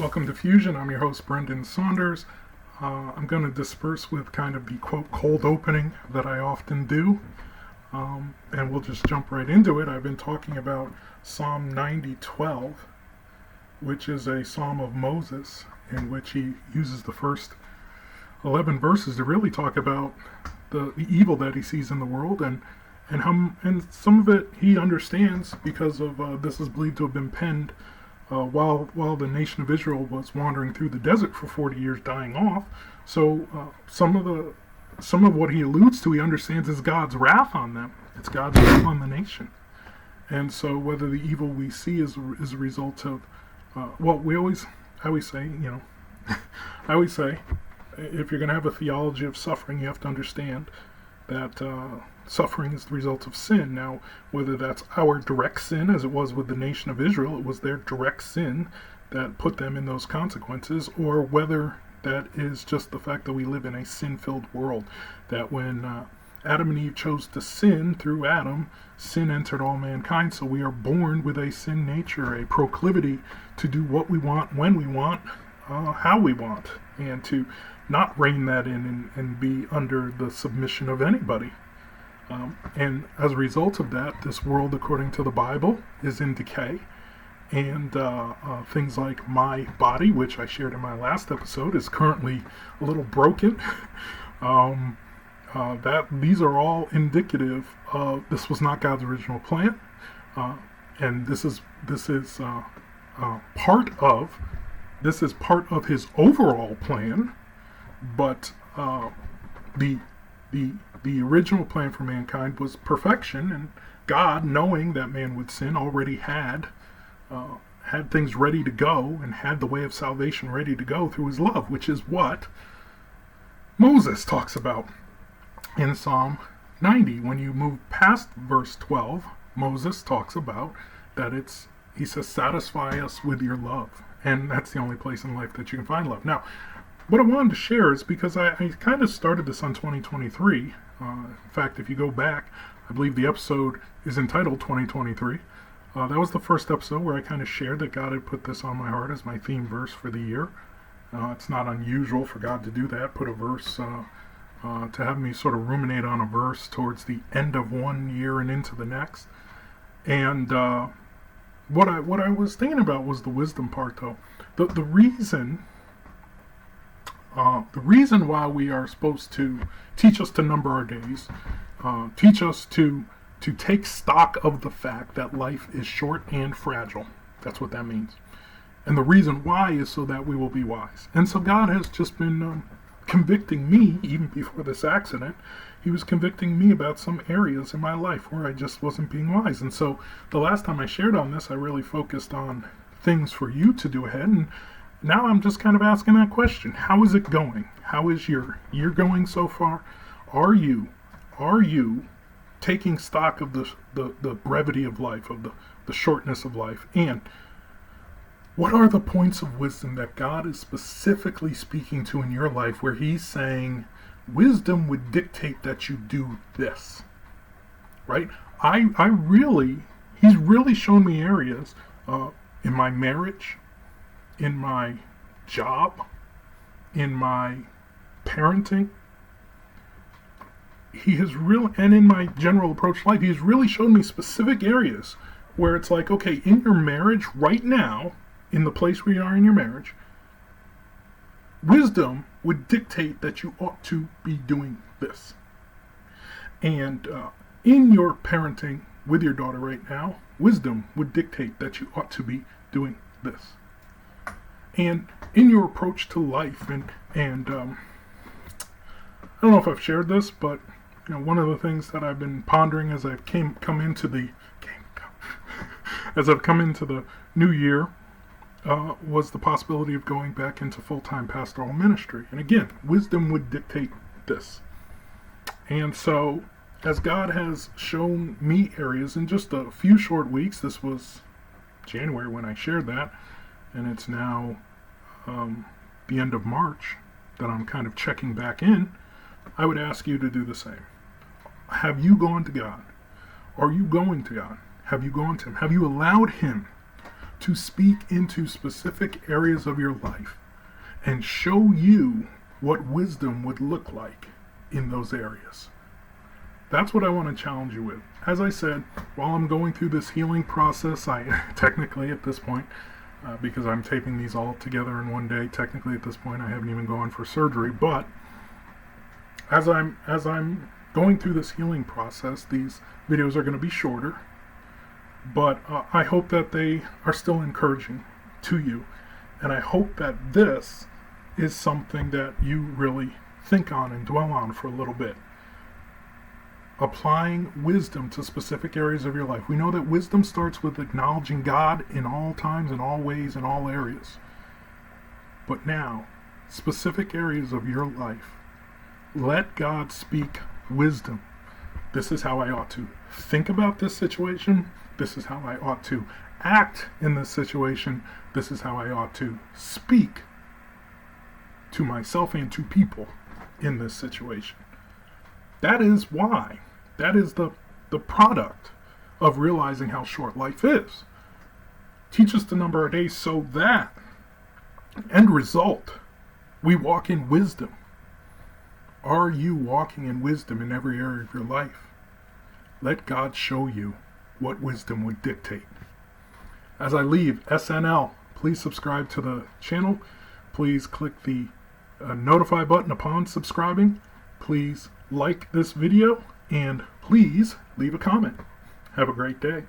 Welcome to Fusion. I'm your host, Brendan Saunders. I'm going to disperse with kind of the quote cold opening that I often do, and we'll just jump right into it. I've been talking about Psalm 90:12, which is a psalm of Moses, in which he uses the first 11 verses to really talk about the evil that he sees in the world, and some of it he understands because of this is believed to have been penned while the nation of Israel was wandering through the desert for 40 years, dying off. So some of what he alludes to, he understands is God's wrath on them. It's God's wrath on the nation. And so whether the evil we see is a result of, I always say, if you're going to have a theology of suffering, you have to understand that suffering is the result of sin. Now, whether that's our direct sin, as it was with the nation of Israel, it was their direct sin that put them in those consequences, or whether that is just the fact that we live in a sin-filled world, that when Adam and Eve chose to sin through Adam, sin entered all mankind, so we are born with a sin nature, a proclivity to do what we want, when we want, how we want, and to not rein that in and be under the submission of anybody. And as a result of that, this world, according to the Bible, is in decay. And things like my body, which I shared in my last episode, is currently a little broken. These are all indicative of this was not God's original plan, and this is part of His overall plan. But the original plan for mankind was perfection, and God, knowing that man would sin, already had things ready to go and had the way of salvation ready to go through His love, which is what Moses talks about in Psalm 90. When you move past verse 12, Moses talks about that he says, satisfy us with your love. And that's the only place in life that you can find love. Now, what I wanted to share is because I kind of started this on 2023. In fact, if you go back, I believe the episode is entitled 2023. That was the first episode where I kind of shared that God had put this on my heart as my theme verse for the year. It's not unusual for God to do that, put a verse, to have me sort of ruminate on a verse towards the end of one year and into the next. And what I was thinking about was the wisdom part, though. The reason why we are supposed to teach us to number our days, teach us to take stock of the fact that life is short and fragile. That's what that means. And the reason why is so that we will be wise. And so God has just been convicting me, even before this accident. He was convicting me about some areas in my life where I just wasn't being wise. And so the last time I shared on this, I really focused on things for you to do ahead. And now I'm just kind of asking that question. How is it going? How is your year going so far? Are you taking stock of the brevity of life, of the shortness of life? And what are the points of wisdom that God is specifically speaking to in your life where He's saying, wisdom would dictate that you do this, right? He's really shown me areas in my marriage, in my job, in my parenting. And in my general approach to life, He's really shown me specific areas where it's like, okay, in your marriage right now, in the place where you are in your marriage, wisdom would dictate that you ought to be doing this. And in your parenting with your daughter right now, wisdom would dictate that you ought to be doing this. And in your approach to life, and I don't know if I've shared this, but one of the things that I've been pondering as I've come into the new year was the possibility of going back into full-time pastoral ministry. And again, wisdom would dictate this. And so, as God has shown me areas in just a few short weeks, this was January when I shared that, and it's now the end of March that I'm kind of checking back in, I would ask you to do the same. Have you gone to God? Are you going to God? Have you gone to Him? Have you allowed Him to speak into specific areas of your life and show you what wisdom would look like in those areas. That's what I want to challenge you with. As I said, while I'm going through this healing process, I technically at this point, because I'm taping these all together in one day, technically at this point I haven't even gone for surgery, but as I'm going through this healing process, these videos are going to be shorter, but I hope that they are still encouraging to you, and I hope that this is something that you really think on and dwell on for a little bit. Applying wisdom to specific areas of your life. We know that wisdom starts with acknowledging God in all times, in all ways, in all areas. But now, specific areas of your life, let God speak wisdom. This is how I ought to think about this situation. This is how I ought to act in this situation. This is how I ought to speak to myself and to people in this situation. That is why. That is the product of realizing how short life is. Teach us to number our days so that, end result, we walk in wisdom. Are you walking in wisdom in every area of your life? Let God show you what wisdom would dictate. As I leave SNL, please subscribe to the channel. Please click the notify button upon subscribing. Please like this video, and please leave a comment. Have a great day.